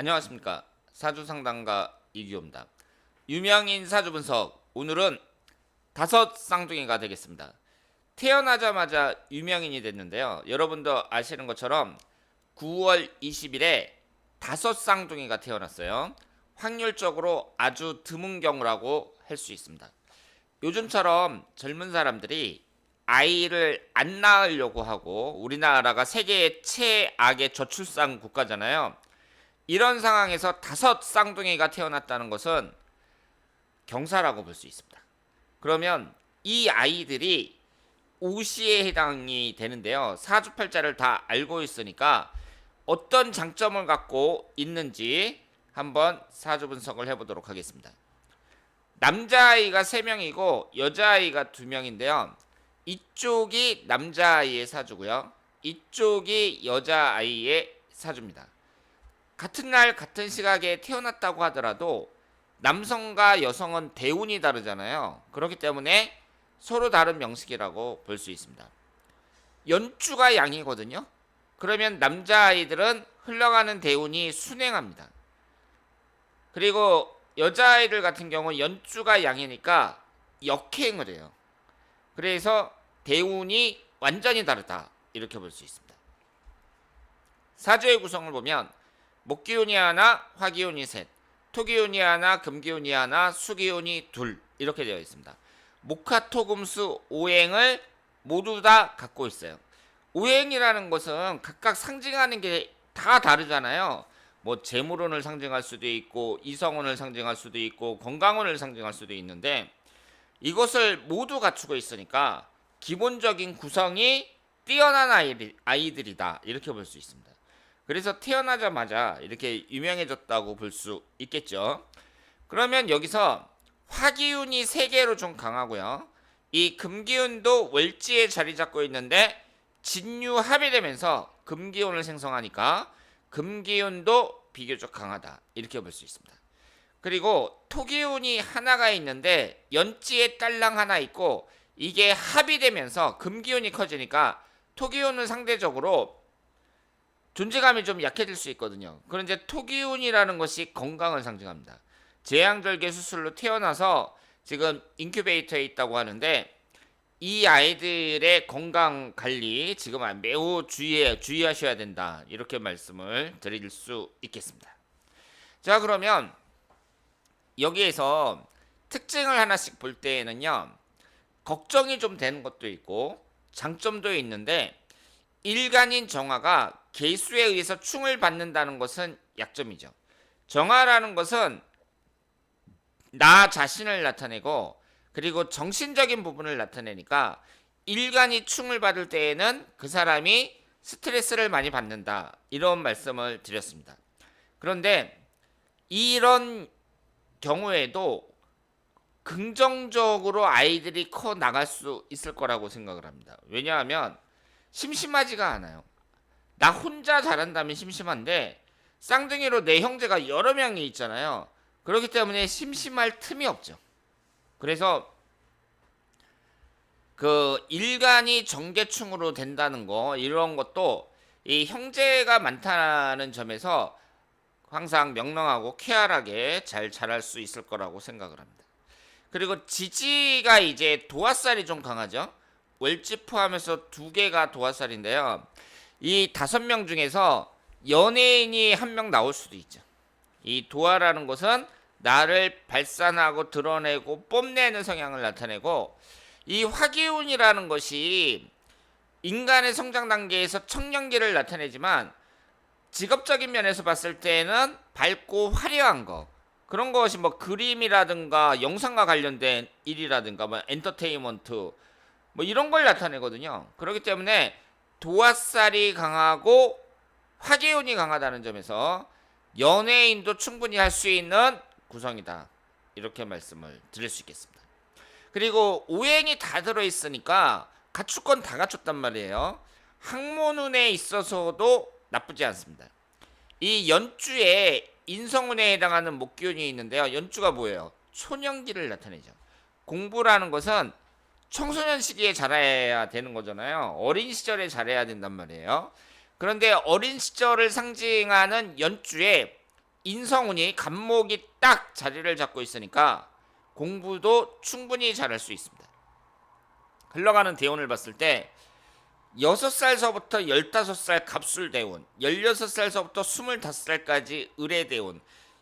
안녕하십니까. 사주상담가 이기호입니다. 유명인 사주 분석, 오늘은 다섯 쌍둥이가 되겠습니다. 태어나자마자 유명인이 됐는데요. 여러분도 아시는 것처럼 9월 20일에 다섯 쌍둥이가 태어났어요. 확률적으로 아주 드문 경우라고 할 수 있습니다. 요즘처럼 젊은 사람들이 아이를 안 낳으려고 하고, 우리나라가 세계의 최악의 저출산 국가잖아요. 이런 상황에서 다섯 쌍둥이가 태어났다는 것은 경사라고 볼 수 있습니다. 그러면 이 아이들이 오시에 해당이 되는데요. 사주팔자를 다 알고 있으니까 어떤 장점을 갖고 있는지 한번 사주 분석을 해보도록 하겠습니다. 남자아이가 3명이고 여자아이가 2명인데요. 이쪽이 남자아이의 사주고요. 이쪽이 여자아이의 사주입니다. 같은 날 같은 시각에 태어났다고 하더라도 남성과 여성은 대운이 다르잖아요. 그렇기 때문에 서로 다른 명식이라고 볼 수 있습니다. 연주가 양이거든요. 그러면 남자아이들은 흘러가는 대운이 순행합니다. 그리고 여자아이들 같은 경우 연주가 양이니까 역행을 해요. 그래서 대운이 완전히 다르다, 이렇게 볼 수 있습니다. 사주의 구성을 보면 목기운이 하나, 화기운이 셋, 토기운이 하나, 금기운이 하나, 수기운이 둘, 이렇게 되어 있습니다. 목화토금수 오행을 모두 다 갖고 있어요. 오행이라는 것은 각각 상징하는 게 다 다르잖아요. 뭐 재물운을 상징할 수도 있고, 이성운을 상징할 수도 있고, 건강운을 상징할 수도 있는데, 이것을 모두 갖추고 있으니까 기본적인 구성이 뛰어난 아이들이다, 이렇게 볼 수 있습니다. 그래서 태어나자마자 이렇게 유명해졌다고 볼 수 있겠죠. 그러면 여기서 화기운이 3개로 좀 강하고요. 이 금기운도 월지에 자리 잡고 있는데 진유합이 되면서 금기운을 생성하니까 금기운도 비교적 강하다, 이렇게 볼 수 있습니다. 그리고 토기운이 하나가 있는데 연지에 딸랑 하나 있고, 이게 합이 되면서 금기운이 커지니까 토기운은 상대적으로 존재감이 좀 약해질 수 있거든요. 그런데 토기운이라는 것이 건강을 상징합니다. 제왕절개 수술로 태어나서 지금 인큐베이터에 있다고 하는데, 이 아이들의 건강 관리 지금 매우 주의하셔야 된다, 이렇게 말씀을 드릴 수 있겠습니다. 자, 그러면 여기에서 특징을 하나씩 볼 때에는요, 걱정이 좀 되는 것도 있고 장점도 있는데, 일간인 정화가 개수에 의해서 충을 받는다는 것은 약점이죠. 정화라는 것은 나 자신을 나타내고, 그리고 정신적인 부분을 나타내니까 일간이 충을 받을 때에는 그 사람이 스트레스를 많이 받는다, 이런 말씀을 드렸습니다. 그런데 이런 경우에도 긍정적으로 아이들이 커 나갈 수 있을 거라고 생각을 합니다. 왜냐하면 심심하지가 않아요. 나 혼자 잘한다면 심심한데 쌍둥이로 내 형제가 여러 명이 있잖아요. 그렇기 때문에 심심할 틈이 없죠. 그래서 그 일간이 정계충으로 된다는 거, 이런 것도 이 형제가 많다는 점에서 항상 명랑하고 쾌활하게 잘 자랄 수 있을 거라고 생각을 합니다. 그리고 지지가 이제 도화살이 좀 강하죠. 월지 포함해서 2개가 도화살인데요. 이 5명 중에서 연예인이 1명 나올 수도 있죠. 이 도화라는 것은 나를 발산하고 드러내고 뽐내는 성향을 나타내고, 이 화기운이라는 것이 인간의 성장 단계에서 청년기를 나타내지만, 직업적인 면에서 봤을 때는 밝고 화려한 거, 그런 것이 뭐 그림이라든가 영상과 관련된 일이라든가 뭐 엔터테인먼트, 뭐 이런 걸 나타내거든요. 그렇기 때문에 도화살이 강하고 화기운이 강하다는 점에서 연예인도 충분히 할 수 있는 구성이다, 이렇게 말씀을 드릴 수 있겠습니다. 그리고 오행이 다 들어있으니까 갖출 건 다 갖췄단 말이에요. 학문운에 있어서도 나쁘지 않습니다. 이 연주에 인성운에 해당하는 목기운이 있는데요. 연주가 뭐예요? 초년기를 나타내죠. 공부라는 것은 청소년 시기에 잘해야 되는 거잖아요. 어린 시절에 잘해야 된단 말이에요. 그런데 어린 시절을 상징하는 연주에 인성운이 간목이 딱 자리를 잡고 있으니까 공부도 충분히 잘할 수 있습니다. 흘러가는 대운을 봤을 때 6살서부터 15살 갑술대운, 16살서부터 25살까지 을의대운,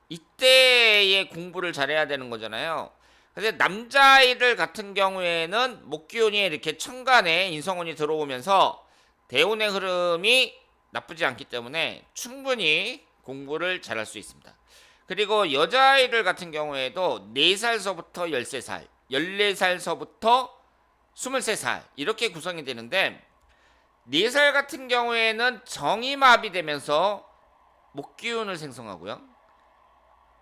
이때의 공부를 잘해야 되는 거잖아요. 근데 남자아이들 같은 경우에는 목기운이 이렇게 천간에 인성운이 들어오면서 대운의 흐름이 나쁘지 않기 때문에 충분히 공부를 잘할 수 있습니다. 그리고 여자아이들 같은 경우에도 4살서부터 13살, 14살서부터 23살 이렇게 구성이 되는데 4살 같은 경우에는 정이마비 되면서 목기운을 생성하고요.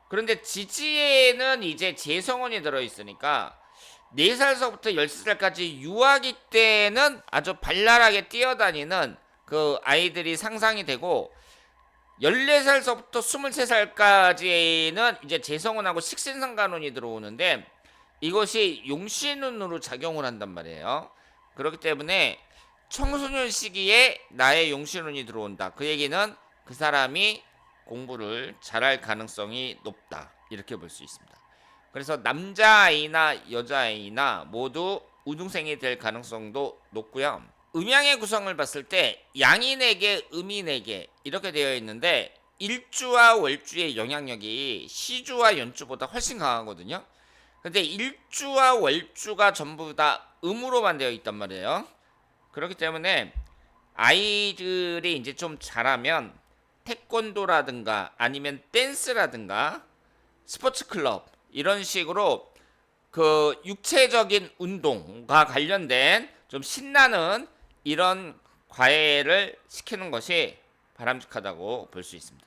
그런데 지지에는 이제 재성운이 들어있으니까 4살서부터 13살까지 유아기 때는 아주 발랄하게 뛰어다니는 그 아이들이 상상이 되고 14살서부터 23살까지는 이제 재성운하고 식신상간운이 들어오는데 이것이 용신운으로 작용을 한단 말이에요. 그렇기 때문에 청소년 시기에 나의 용신운이 들어온다. 그 얘기는 그 사람이 공부를 잘할 가능성이 높다. 이렇게 볼 수 있습니다. 그래서 남자아이나 여자아이나 모두 우등생이 될 가능성도 높고요. 음양의 구성을 봤을 때 양이 4개, 음이 4개 이렇게 되어 있는데 일주와 월주의 영향력이 시주와 연주보다 훨씬 강하거든요. 근데 일주와 월주가 전부 다 음으로만 되어 있단 말이에요. 그렇기 때문에 아이들이 이제 좀 자라면 태권도라든가 아니면 댄스라든가 스포츠 클럽 이런 식으로 그 육체적인 운동과 관련된 좀 신나는 이런 과외를 시키는 것이 바람직하다고 볼 수 있습니다.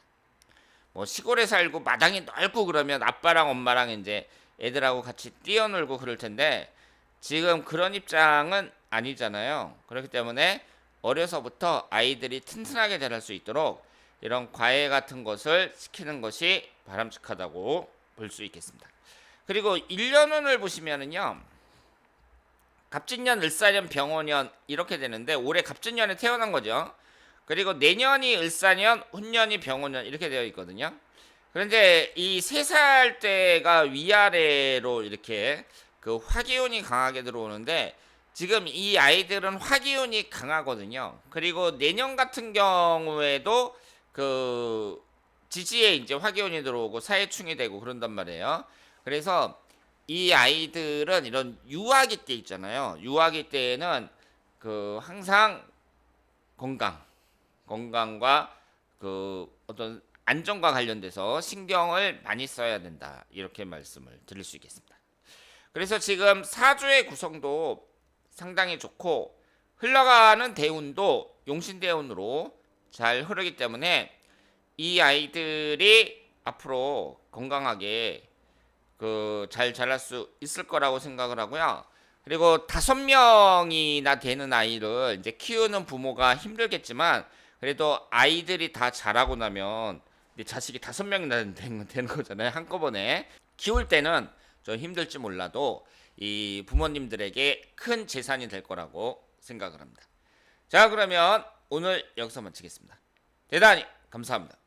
뭐 시골에 살고 마당이 넓고 그러면 아빠랑 엄마랑 이제 애들하고 같이 뛰어놀고 그럴 텐데 지금 그런 입장은 아니잖아요. 그렇기 때문에 어려서부터 아이들이 튼튼하게 자랄 수 있도록 이런 과외 같은 것을 시키는 것이 바람직하다고 볼 수 있겠습니다. 그리고 1년운을 보시면은요. 갑진년, 을사년, 병오년 이렇게 되는데 올해 갑진년에 태어난 거죠. 그리고 내년이 을사년, 훈년이 병오년 이렇게 되어 있거든요. 그런데 이 3살 때가 위아래로 이렇게 그 화기운이 강하게 들어오는데 지금 이 아이들은 화기운이 강하거든요. 그리고 내년 같은 경우에도 그 지지에 이제 화기운이 들어오고 사해충이 되고 그런단 말이에요. 그래서 이 아이들은 이런 유아기 때 있잖아요. 유아기 때에는 그 항상 건강과 그 어떤 안전과 관련돼서 신경을 많이 써야 된다. 이렇게 말씀을 드릴 수 있겠습니다. 그래서 지금 사주의 구성도 상당히 좋고 흘러가는 대운도 용신대운으로 잘 흐르기 때문에 이 아이들이 앞으로 건강하게 그 잘 자랄 수 있을 거라고 생각을 하고요. 그리고 5명이나 되는 아이를 이제 키우는 부모가 힘들겠지만 그래도 아이들이 다 자라고 나면 자식이 5명이나 되는 거잖아요. 한꺼번에 키울 때는 좀 힘들지 몰라도 이 부모님들에게 큰 재산이 될 거라고 생각을 합니다. 자, 그러면 오늘 여기서 마치겠습니다. 대단히 감사합니다.